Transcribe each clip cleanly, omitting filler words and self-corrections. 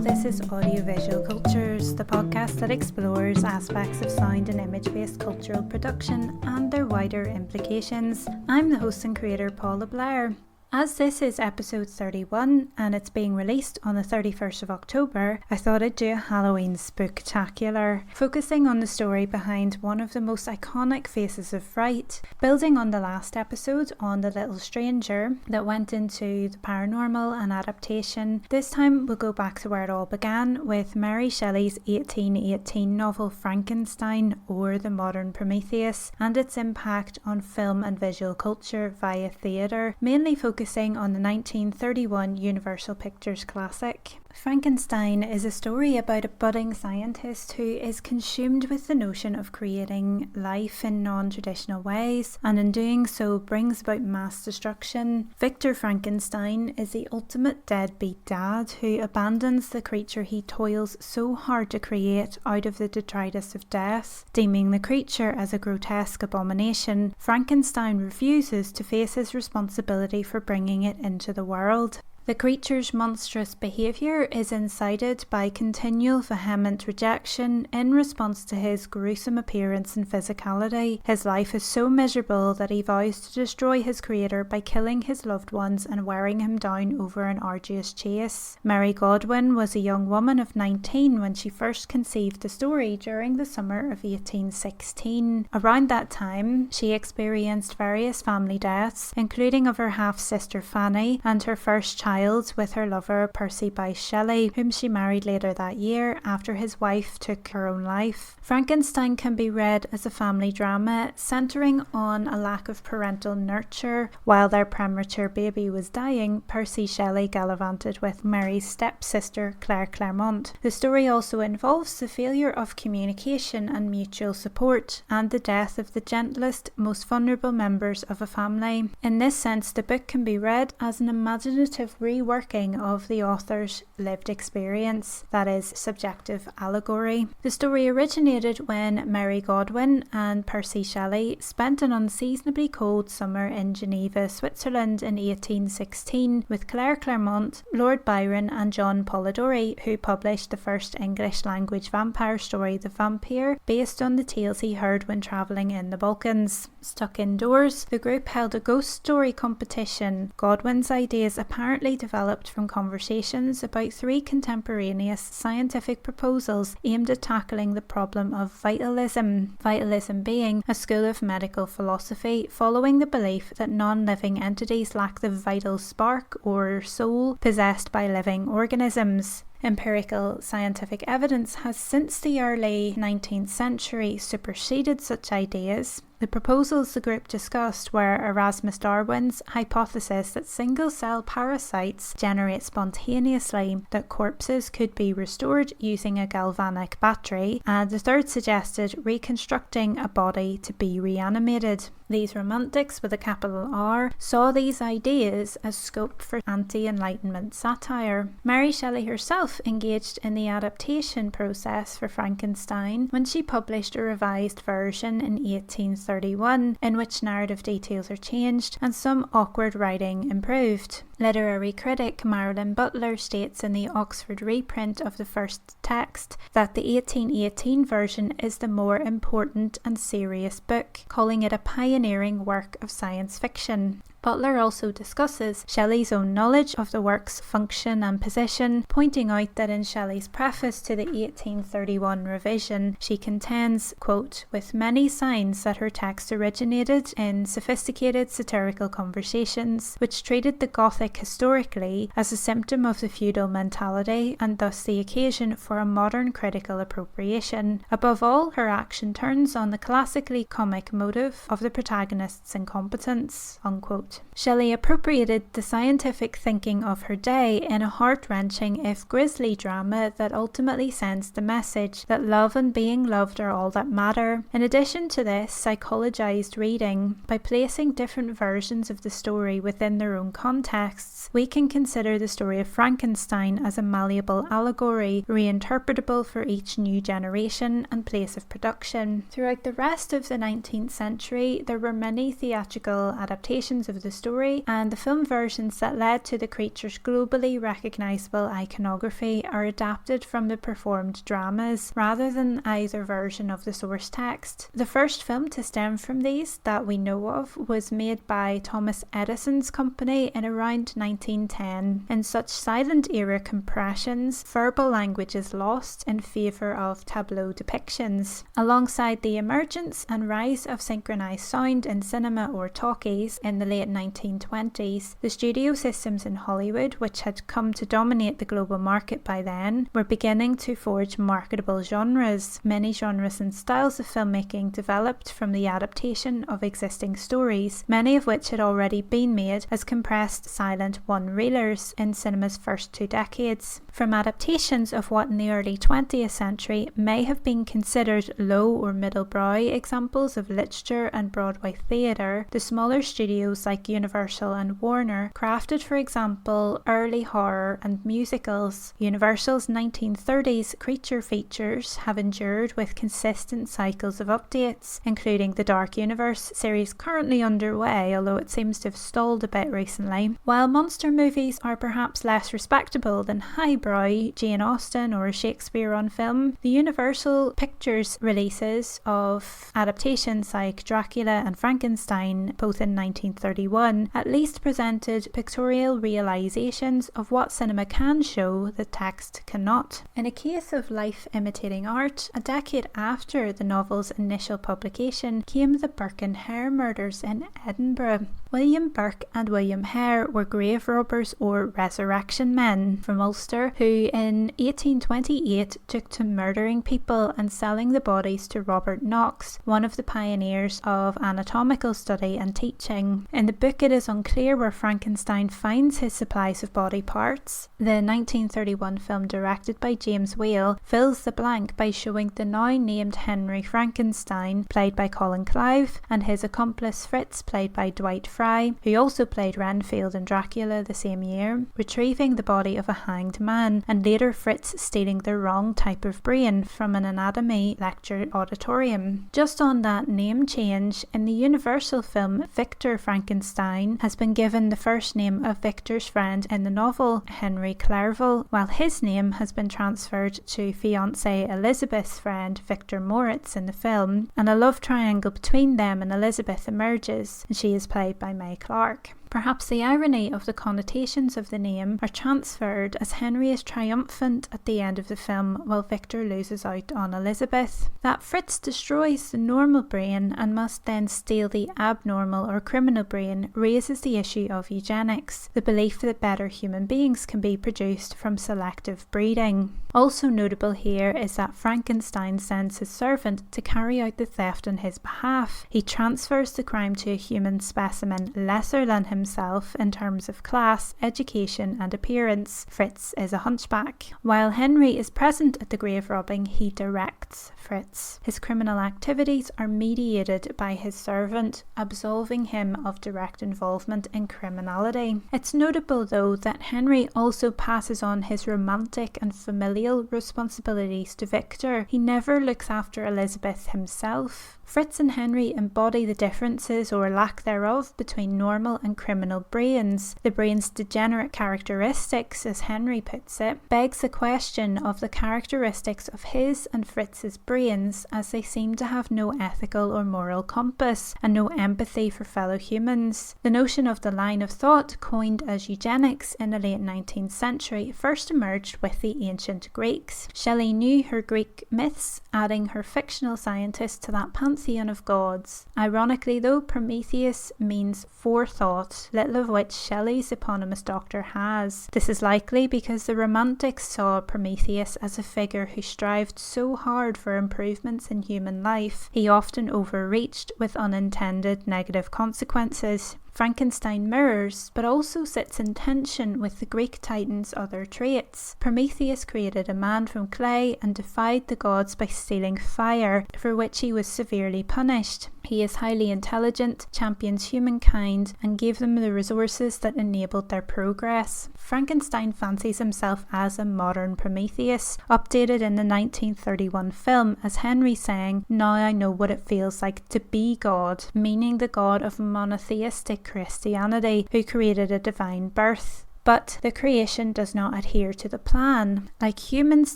This is Audiovisual Cultures, the podcast that explores aspects of sound and image-based cultural production and their wider implications. I'm the host and creator, Paula Blair. As this is episode 31 and it's being released on the 31st of October, I thought I'd do a Halloween spooktacular, focusing on the story behind one of the most iconic faces of fright, building on the last episode on The Little Stranger that went into the paranormal and adaptation. This time we'll go back to where it all began with Mary Shelley's 1818 novel Frankenstein, or The Modern Prometheus, and its impact on film and visual culture via theatre, mainly focusing on the 1931 Universal Pictures classic. Frankenstein is a story about a budding scientist who is consumed with the notion of creating life in non-traditional ways, and in doing so brings about mass destruction. Victor Frankenstein is the ultimate deadbeat dad who abandons the creature he toils so hard to create out of the detritus of death. Deeming the creature as a grotesque abomination, Frankenstein refuses to face his responsibility for bringing it into the world. The creature's monstrous behaviour is incited by continual vehement rejection in response to his gruesome appearance and physicality. His life is so miserable that he vows to destroy his creator by killing his loved ones and wearing him down over an arduous chase. Mary Godwin was a young woman of 19 when she first conceived the story during the summer of 1816. Around that time, she experienced various family deaths, including of her half-sister Fanny and her first child with her lover Percy Bysshe Shelley, whom she married later that year after his wife took her own life. Frankenstein can be read as a family drama centering on a lack of parental nurture. While their premature baby was dying, Percy Shelley gallivanted with Mary's stepsister Claire Clairmont. The story also involves the failure of communication and mutual support, and the death of the gentlest, most vulnerable members of a family. In this sense, the book can be read as an imaginative reworking of the author's lived experience, that is, subjective allegory. The story originated when Mary Godwin and Percy Shelley spent an unseasonably cold summer in Geneva, Switzerland in 1816 with Claire Clairmont, Lord Byron and John Polidori, who published the first English language vampire story, The Vampire, based on the tales he heard when travelling in the Balkans. Stuck indoors, the group held a ghost story competition. Godwin's ideas apparently developed from conversations about three contemporaneous scientific proposals aimed at tackling the problem of vitalism. Vitalism being a school of medical philosophy following the belief that non-living entities lack the vital spark or soul possessed by living organisms. Empirical scientific evidence has since the early 19th century superseded such ideas. The proposals the group discussed were Erasmus Darwin's hypothesis that single-cell parasites generate spontaneously, that corpses could be restored using a galvanic battery, and the third suggested reconstructing a body to be reanimated. These romantics, with a capital R, saw these ideas as scope for anti-Enlightenment satire. Mary Shelley herself engaged in the adaptation process for Frankenstein when she published a revised version in 1831, in which narrative details are changed and some awkward writing improved. Literary critic Marilyn Butler states in the Oxford reprint of the first text that the 1818 version is the more important and serious book, calling it a pioneering work of science fiction. Butler also discusses Shelley's own knowledge of the work's function and position, pointing out that in Shelley's preface to the 1831 revision, she contends, quote, with many signs that her text originated in sophisticated satirical conversations, which treated the Gothic historically as a symptom of the feudal mentality and thus the occasion for a modern critical appropriation. Above all, her action turns on the classically comic motive of the protagonist's incompetence, unquote. Shelley appropriated the scientific thinking of her day in a heart-wrenching, if grisly, drama that ultimately sends the message that love and being loved are all that matter. In addition to this psychologized reading, by placing different versions of the story within their own contexts, we can consider the story of Frankenstein as a malleable allegory, reinterpretable for each new generation and place of production. Throughout the rest of the 19th century, there were many theatrical adaptations of the the story, and the film versions that led to the creature's globally recognisable iconography are adapted from the performed dramas rather than either version of the source text. The first film to stem from these that we know of was made by Thomas Edison's company in around 1910. In such silent era compressions, verbal language is lost in favour of tableau depictions. Alongside the emergence and rise of synchronised sound in cinema or talkies in the late 1920s, the studio systems in Hollywood, which had come to dominate the global market by then, were beginning to forge marketable genres. Many genres and styles of filmmaking developed from the adaptation of existing stories, many of which had already been made as compressed silent one-reelers in cinema's first 2 decades. From adaptations of what in the early 20th century may have been considered low or middle-brow examples of literature and Broadway theatre, the smaller studios like Universal and Warner crafted, for example, early horror and musicals. Universal's 1930s creature features have endured with consistent cycles of updates, including the Dark Universe series currently underway, although it seems to have stalled a bit recently. While monster movies are perhaps less respectable than highbrow Jane Austen or Shakespeare on film, the Universal Pictures releases of adaptations like Dracula and Frankenstein, both in 1931, at least presented pictorial realizations of what cinema can show that text cannot. In a case of life imitating art, a decade after the novel's initial publication came the Burke and Hare murders in Edinburgh. William Burke and William Hare were grave robbers or resurrection men from Ulster who in 1828 took to murdering people and selling the bodies to Robert Knox, one of the pioneers of anatomical study and teaching. In the book it is unclear where Frankenstein finds his supplies of body parts. The 1931 film directed by James Whale fills the blank by showing the now named Henry Frankenstein, played by Colin Clive, and his accomplice Fritz, played by Dwight Fry, who also played Renfield in Dracula the same year, retrieving the body of a hanged man, and later Fritz stealing the wrong type of brain from an anatomy lecture auditorium. Just on that name change, in the Universal film, Victor Frankenstein has been given the first name of Victor's friend in the novel, Henry Clerval, while his name has been transferred to fiancée Elizabeth's friend Victor Moritz in the film, and a love triangle between them and Elizabeth emerges, and she is played by May Clark. Perhaps the irony of the connotations of the name are transferred as Henry is triumphant at the end of the film while Victor loses out on Elizabeth. That Fritz destroys the normal brain and must then steal the abnormal or criminal brain raises the issue of eugenics, the belief that better human beings can be produced from selective breeding. Also notable here is that Frankenstein sends his servant to carry out the theft on his behalf. He transfers the crime to a human specimen lesser than himself in terms of class, education and appearance. Fritz is a hunchback. While Henry is present at the grave robbing, he directs Fritz. His criminal activities are mediated by his servant, absolving him of direct involvement in criminality. It's notable though that Henry also passes on his romantic and familial responsibilities to Victor. He never looks after Elizabeth himself. Fritz and Henry embody the differences or lack thereof between normal and criminal brains. The brain's degenerate characteristics, as Henry puts it, begs the question of the characteristics of his and Fritz's brains, as they seem to have no ethical or moral compass and no empathy for fellow humans. The notion of the line of thought, coined as eugenics in the late 19th century, first emerged with the ancient Greeks. Shelley knew her Greek myths, adding her fictional scientists to that pantheon of gods. Ironically though, Prometheus means forethought, little of which Shelley's eponymous doctor has. This is likely because the Romantics saw Prometheus as a figure who strived so hard for improvements in human life, he often overreached with unintended negative consequences. Frankenstein mirrors, but also sits in tension with the Greek titan's other traits. Prometheus created a man from clay and defied the gods by stealing fire, for which he was severely punished. He is highly intelligent, champions humankind, and gave them the resources that enabled their progress. Frankenstein fancies himself as a modern Prometheus, updated in the 1931 film as Henry saying, "Now I know what it feels like to be God," meaning the God of monotheistic Christianity who created a divine birth. But the creation does not adhere to the plan. Like humans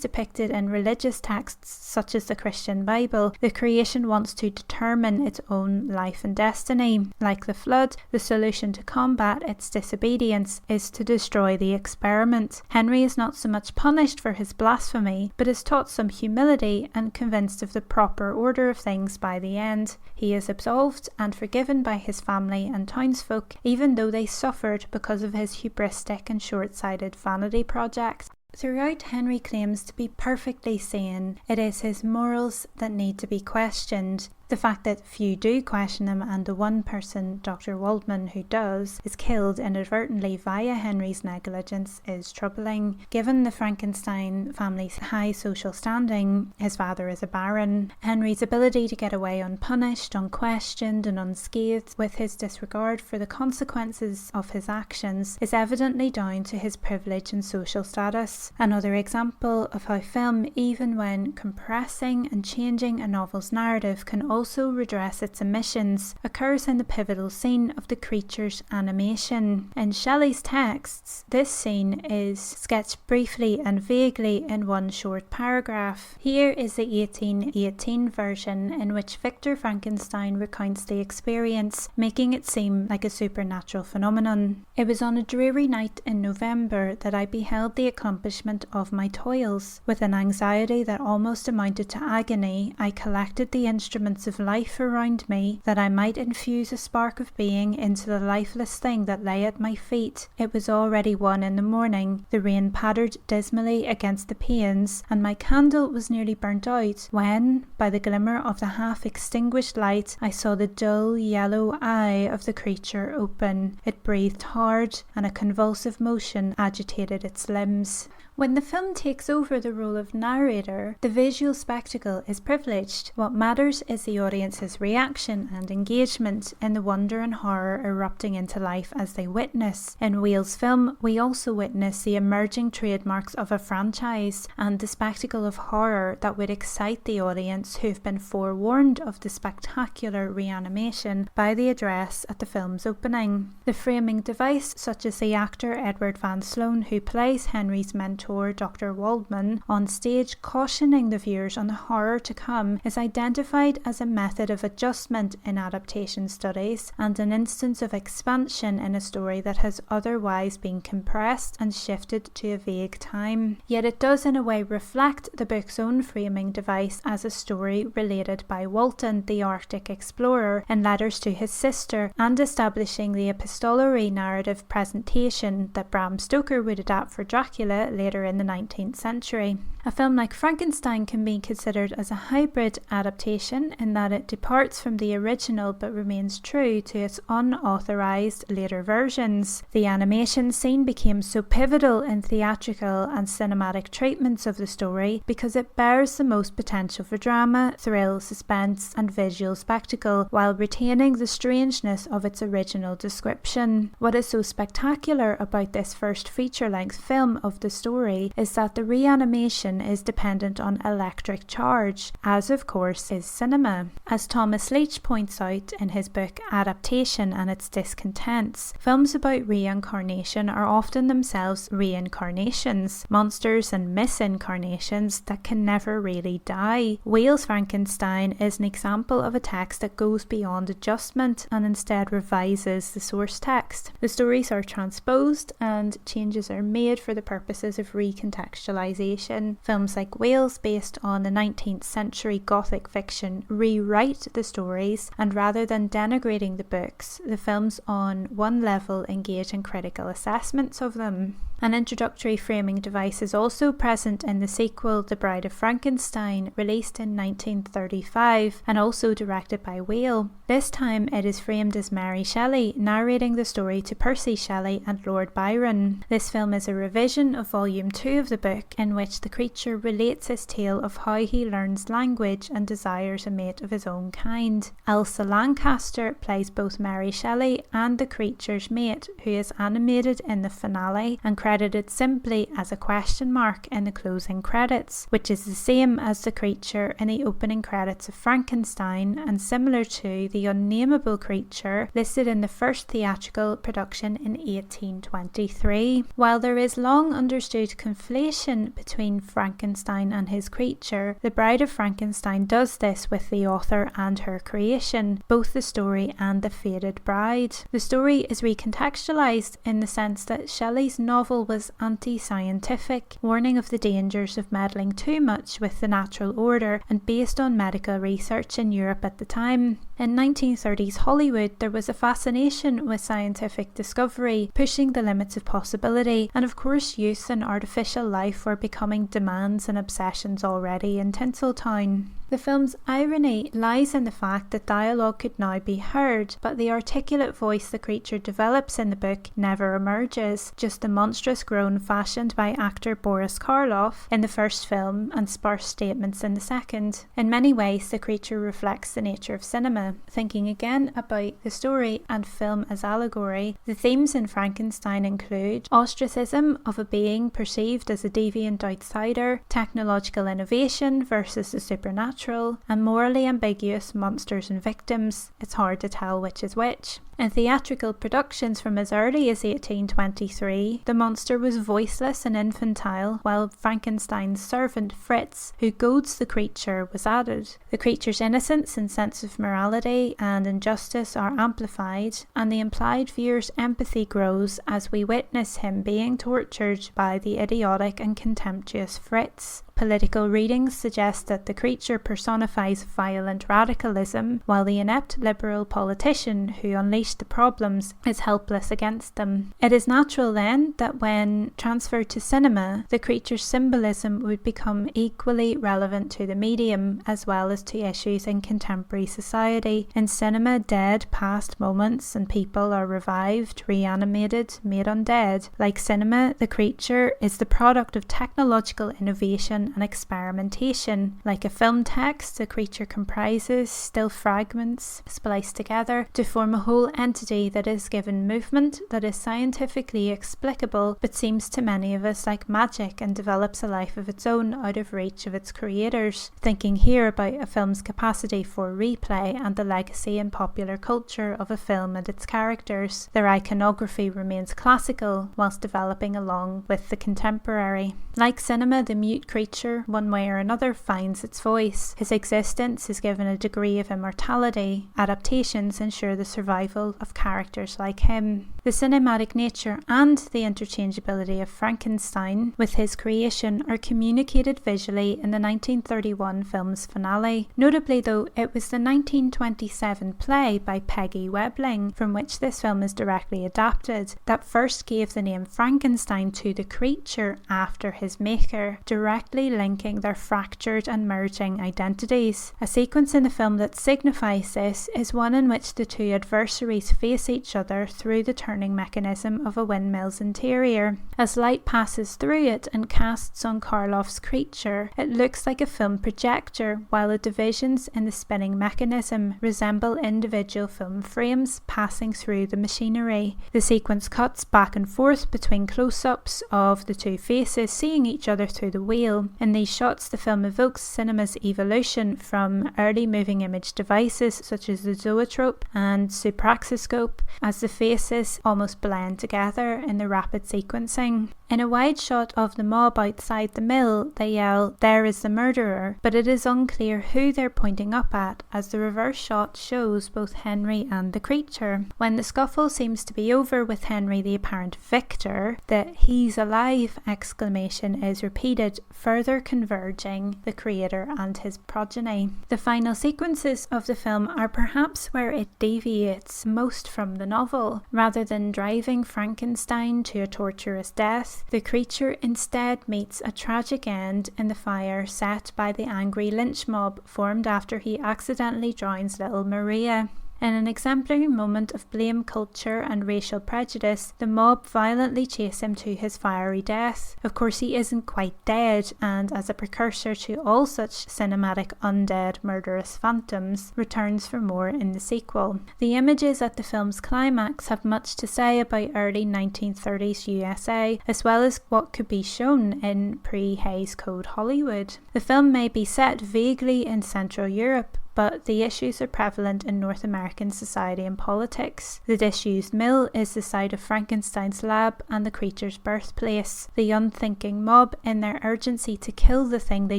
depicted in religious texts such as the Christian Bible, the creation wants to determine its own life and destiny. Like the flood, the solution to combat its disobedience is to destroy the experiment. Henry is not so much punished for his blasphemy, but is taught some humility and convinced of the proper order of things by the end. He is absolved and forgiven by his family and townsfolk, even though they suffered because of his hubristic and short-sighted vanity project. Throughout, Henry claims to be perfectly sane. It is his morals that need to be questioned. The fact that few do question him and the one person, Dr. Waldman, who does, is killed inadvertently via Henry's negligence is troubling. Given the Frankenstein family's high social standing, his father is a baron, Henry's ability to get away unpunished, unquestioned and unscathed with his disregard for the consequences of his actions is evidently down to his privilege and social status. Another example of how film, even when compressing and changing a novel's narrative, can also redress its omissions, occurs in the pivotal scene of the creature's animation. In Shelley's texts, this scene is sketched briefly and vaguely in one short paragraph. Here is the 1818 version in which Victor Frankenstein recounts the experience, making it seem like a supernatural phenomenon. "It was on a dreary night in November that I beheld the accomplishment of my toils. With an anxiety that almost amounted to agony, I collected the instruments of life around me, that I might infuse a spark of being into the lifeless thing that lay at my feet. It was already 1 in the morning, the rain pattered dismally against the panes, and my candle was nearly burnt out, when, by the glimmer of the half-extinguished light, I saw the dull yellow eye of the creature open. It breathed hard, and a convulsive motion agitated its limbs." When the film takes over the role of narrator, the visual spectacle is privileged. What matters is the audience's reaction and engagement in the wonder and horror erupting into life as they witness. In Whale's film, we also witness the emerging trademarks of a franchise and the spectacle of horror that would excite the audience who've been forewarned of the spectacular reanimation by the address at the film's opening. The framing device, such as the actor Edward Van Sloan, who plays Henry's mentor Dr. Waldman on stage cautioning the viewers on the horror to come, is identified as a method of adjustment in adaptation studies and an instance of expansion in a story that has otherwise been compressed and shifted to a vague time. Yet it does in a way reflect the book's own framing device as a story related by Walton, the Arctic explorer, in letters to his sister, and establishing the epistolary narrative presentation that Bram Stoker would adapt for Dracula later in the 19th century. A film like Frankenstein can be considered as a hybrid adaptation in that it departs from the original but remains true to its unauthorized later versions. The animation scene became so pivotal in theatrical and cinematic treatments of the story because it bears the most potential for drama, thrill, suspense and visual spectacle while retaining the strangeness of its original description. What is so spectacular about this first feature-length film of the story is that the reanimation is dependent on electric charge, as of course is cinema. As Thomas Leach points out in his book Adaptation and Its Discontents, films about reincarnation are often themselves reincarnations, monsters and misincarnations that can never really die. Whale's Frankenstein is an example of a text that goes beyond adjustment and instead revises the source text. The stories are transposed and changes are made for the purposes of recontextualization. Films like Whales, based on the 19th century Gothic fiction, rewrite the stories, and rather than denigrating the books, the films on one level engage in critical assessments of them. An introductory framing device is also present in the sequel The Bride of Frankenstein, released in 1935 and also directed by Whale. This time it is framed as Mary Shelley narrating the story to Percy Shelley and Lord Byron. This film is a revision of Volume 2 of the book, in which the creature relates his tale of how he learns language and desires a mate of his own kind. Elsa Lancaster plays both Mary Shelley and the creature's mate, who is animated in the finale and credited simply as a question mark in the closing credits, which is the same as the creature in the opening credits of Frankenstein and similar to the unnameable creature listed in the first theatrical production in 1823. While there is long understood conflation between Frankenstein and his creature, The Bride of Frankenstein does this with the author and her creation, both the story and the fated bride. The story is recontextualized in the sense that Shelley's novel was anti-scientific, warning of the dangers of meddling too much with the natural order and based on medical research in Europe at the time. In 1930s Hollywood, there was a fascination with scientific discovery, pushing the limits of possibility, and of course youth and artificial life were becoming demands and obsessions already in Tinseltown. The film's irony lies in the fact that dialogue could now be heard, but the articulate voice the creature develops in the book never emerges, just the monstrous groan fashioned by actor Boris Karloff in the first film and sparse statements in the second. In many ways, the creature reflects the nature of cinema. Thinking again about the story and film as allegory, the themes in Frankenstein include ostracism of a being perceived as a deviant outsider, technological innovation versus the supernatural, and morally ambiguous monsters and victims. It's hard to tell which is which. In theatrical productions from as early as 1823, the monster was voiceless and infantile, while Frankenstein's servant Fritz, who goads the creature, was added. The creature's innocence and sense of morality and injustice are amplified, and the implied viewer's empathy grows as we witness him being tortured by the idiotic and contemptuous Fritz. Political readings suggest that the creature personifies violent radicalism, while the inept liberal politician who unleashed the problems is helpless against them. It is natural then that when transferred to cinema, the creature's symbolism would become equally relevant to the medium as well as to issues in contemporary society. In cinema, dead past moments and people are revived, reanimated, made undead. Like cinema, the creature is the product of technological innovation and experimentation. Like a film text, the creature comprises still fragments spliced together to form a whole entity that is given movement that is scientifically explicable but seems to many of us like magic and develops a life of its own out of reach of its creators. Thinking here about a film's capacity for replay and the legacy in popular culture of a film and its characters, their iconography remains classical whilst developing along with the contemporary. Like cinema, the mute creature, one way or another, finds its voice. His existence is given a degree of immortality. Adaptations ensure the survival of characters like him. The cinematic nature and the interchangeability of Frankenstein with his creation are communicated visually in the 1931 film's finale. Notably though, it was the 1927 play by Peggy Webling, from which this film is directly adapted, that first gave the name Frankenstein to the creature after his maker, directly linking their fractured and merging identities. A sequence in the film that signifies this is one in which the two adversaries face each other through the turning mechanism of a windmill's interior. As light passes through it and casts on Karloff's creature, it looks like a film projector, while the divisions in the spinning mechanism resemble individual film frames passing through the machinery. The sequence cuts back and forth between close-ups of the two faces seeing each other through the wheel. In these shots, the film evokes cinema's evolution from early moving image devices such as the zoetrope and supraxiscope, as the faces almost blend together in the rapid sequencing. In a wide shot of the mob outside the mill, they yell, "There is the murderer," but it is unclear who they're pointing up at, as the reverse shot shows both Henry and the creature. When the scuffle seems to be over with Henry the apparent victor, the "he's alive" exclamation is repeated, further converging the creator and his progeny. The final sequences of the film are perhaps where it deviates most from the novel. Rather than driving Frankenstein to a torturous death, death, the creature instead meets a tragic end in the fire set by the angry lynch mob formed after he accidentally drowns little Maria. In an exemplary moment of blame culture and racial prejudice, the mob violently chase him to his fiery death. Of course, he isn't quite dead, and as a precursor to all such cinematic undead murderous phantoms, returns for more in the sequel. The images at the film's climax have much to say about early 1930s USA, as well as what could be shown in pre-Hays Code Hollywood. The film may be set vaguely in Central Europe, but the issues are prevalent in North American society and politics. The disused mill is the site of Frankenstein's lab and the creature's birthplace. The unthinking mob, in their urgency to kill the thing they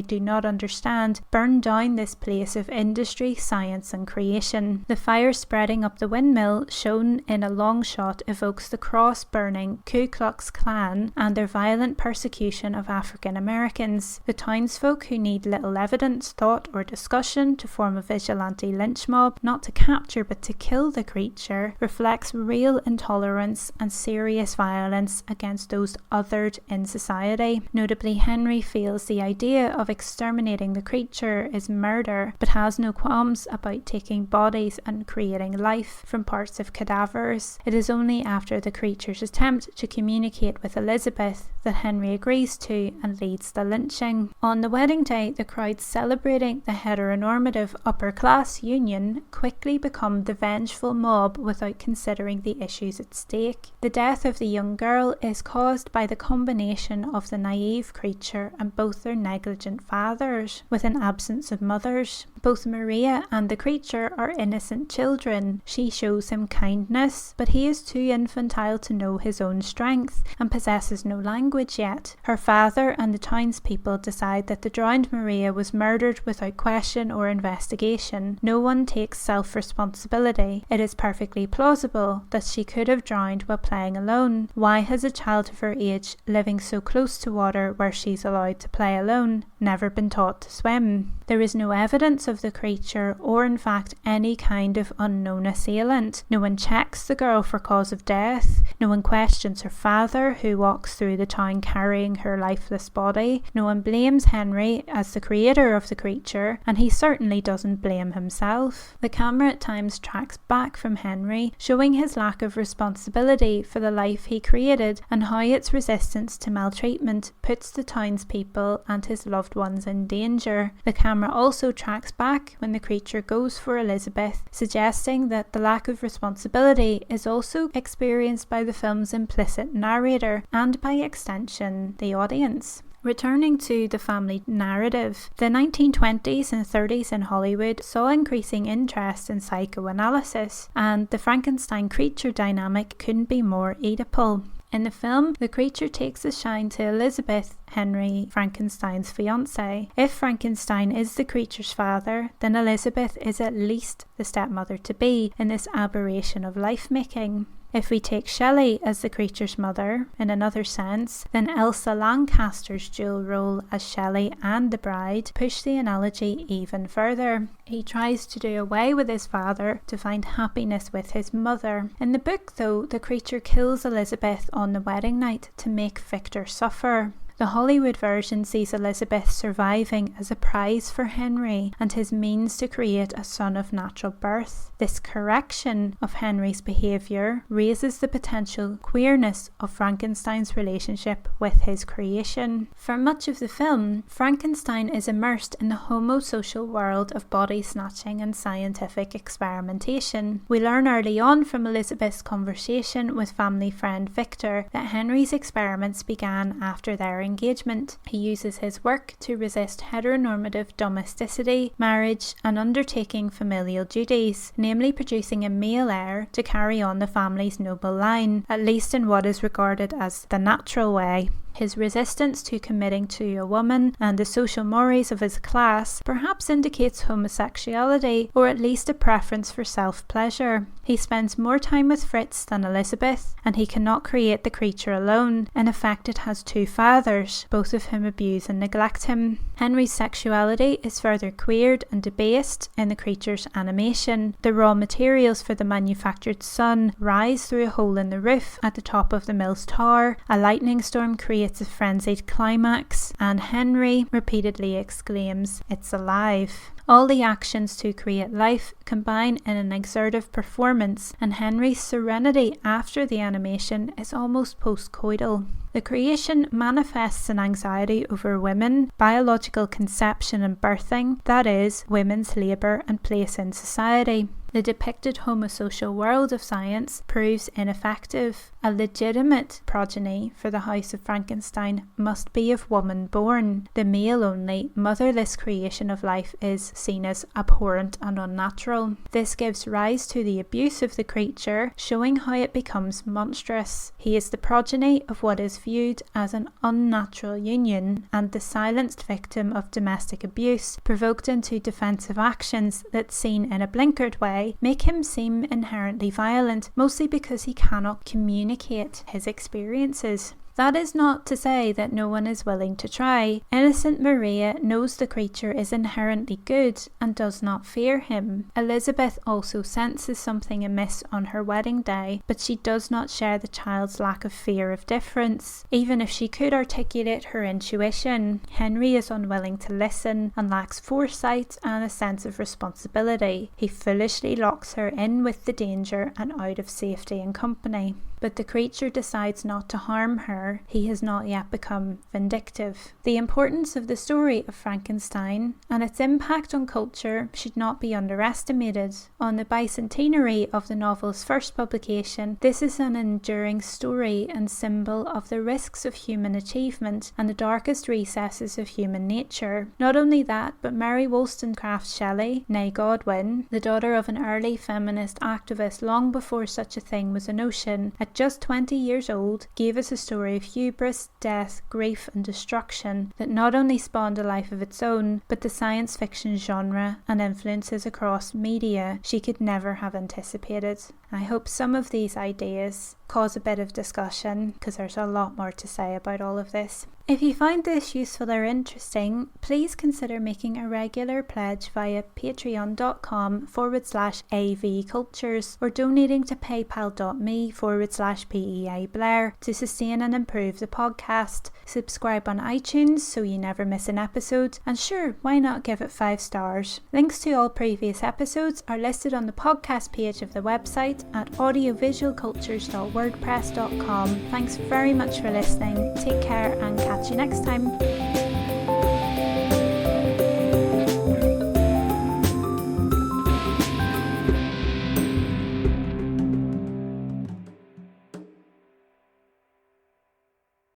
do not understand, burn down this place of industry, science and creation. The fire spreading up the windmill, shown in a long shot, evokes the cross-burning Ku Klux Klan and their violent persecution of African Americans. The townsfolk, who need little evidence, thought or discussion to form a vigilante lynch mob, not to capture but to kill the creature, reflects real intolerance and serious violence against those othered in society. Notably, Henry feels the idea of exterminating the creature is murder, but has no qualms about taking bodies and creating life from parts of cadavers. It is only after the creature's attempt to communicate with Elizabeth that Henry agrees to and leads the lynching. On the wedding day, the crowd celebrating the heteronormative upper-class union quickly become the vengeful mob without considering the issues at stake. The death of the young girl is caused by the combination of the naive creature and both their negligent fathers, with an absence of mothers. Both Maria and the creature are innocent children. She shows him kindness, but he is too infantile to know his own strength and possesses no language yet. Her father and the townspeople decide that the drowned Maria was murdered without question or investigation. No one takes self-responsibility. It is perfectly plausible that she could have drowned while playing alone. Why has a child of her age, living so close to water where she's allowed to play alone, never been taught to swim? There is no evidence of the creature or in fact any kind of unknown assailant. No one checks the girl for cause of death. No one questions her father, who walks through the town carrying her lifeless body. No one blames Henry as the creator of the creature, and he certainly doesn't blame himself. The camera at times tracks back from Henry, showing his lack of responsibility for the life he created and how its resistance to maltreatment puts the townspeople and his loved ones in danger. The camera also tracks back when the creature goes for Elizabeth, suggesting that the lack of responsibility is also experienced by the film's implicit narrator and by extension the audience. Returning to the family narrative, the 1920s and 30s in Hollywood saw increasing interest in psychoanalysis, and the Frankenstein creature dynamic couldn't be more Oedipal. In the film, the creature takes a shine to Elizabeth, Henry Frankenstein's fiancée. If Frankenstein is the creature's father, then Elizabeth is at least the stepmother-to-be in this aberration of life-making. If we take Shelley as the creature's mother, in another sense, then Elsa Lancaster's dual role as Shelley and the bride push the analogy even further. He tries to do away with his father to find happiness with his mother. In the book, though, the creature kills Elizabeth on the wedding night to make Victor suffer. The Hollywood version sees Elizabeth surviving as a prize for Henry and his means to create a son of natural birth. This correction of Henry's behaviour raises the potential queerness of Frankenstein's relationship with his creation. For much of the film, Frankenstein is immersed in the homosocial world of body snatching and scientific experimentation. We learn early on from Elizabeth's conversation with family friend Victor that Henry's experiments began after their engagement. He uses his work to resist heteronormative domesticity, marriage, and undertaking familial duties, namely producing a male heir to carry on the family's noble line, at least in what is regarded as the natural way. His resistance to committing to a woman and the social mores of his class perhaps indicates homosexuality, or at least a preference for self-pleasure. He spends more time with Fritz than Elizabeth, and he cannot create the creature alone. In effect, it has two fathers, both of whom abuse and neglect him. Henry's sexuality is further queered and debased in the creature's animation. The raw materials for the manufactured sun rise through a hole in the roof at the top of the mill's tower. A lightning storm creates a frenzied climax, and Henry repeatedly exclaims, "It's alive." All the actions to create life combine in an exertive performance, and Henry's serenity after the animation is almost post-coital. The creation manifests an anxiety over women, biological conception and birthing, that is, women's labour and place in society. The depicted homosocial world of science proves ineffective. A legitimate progeny for the House of Frankenstein must be of woman born. The male-only, motherless creation of life is seen as abhorrent and unnatural. This gives rise to the abuse of the creature, showing how it becomes monstrous. He is the progeny of what is viewed as an unnatural union, and the silenced victim of domestic abuse, provoked into defensive actions that, seen in a blinkered way, make him seem inherently violent, mostly because he cannot communicate his experiences. That is not to say that no one is willing to try. Innocent Maria knows the creature is inherently good and does not fear him. Elizabeth also senses something amiss on her wedding day, but she does not share the child's lack of fear of difference. Even if she could articulate her intuition, Henry is unwilling to listen and lacks foresight and a sense of responsibility. He foolishly locks her in with the danger and out of safety and company. But the creature decides not to harm her. He has not yet become vindictive. The importance of the story of Frankenstein and its impact on culture should not be underestimated. On the bicentenary of the novel's first publication, this is an enduring story and symbol of the risks of human achievement and the darkest recesses of human nature. Not only that, but Mary Wollstonecraft Shelley, née Godwin, the daughter of an early feminist activist long before such a thing was a notion, at just 20 years old, gave us a story of hubris, death, grief and destruction that not only spawned a life of its own, but the science fiction genre and influences across media she could never have anticipated. I hope some of these ideas cause a bit of discussion, because there's a lot more to say about all of this. If you find this useful or interesting, please consider making a regular pledge via patreon.com/avcultures or donating to paypal.me/PEA Blair to sustain and improve the podcast. Subscribe on iTunes so you never miss an episode, and sure, why not give it 5 stars? Links to all previous episodes are listed on the podcast page of the website at audiovisualcultures.wordpress.com. Thanks very much for listening. Take care and catch you next time.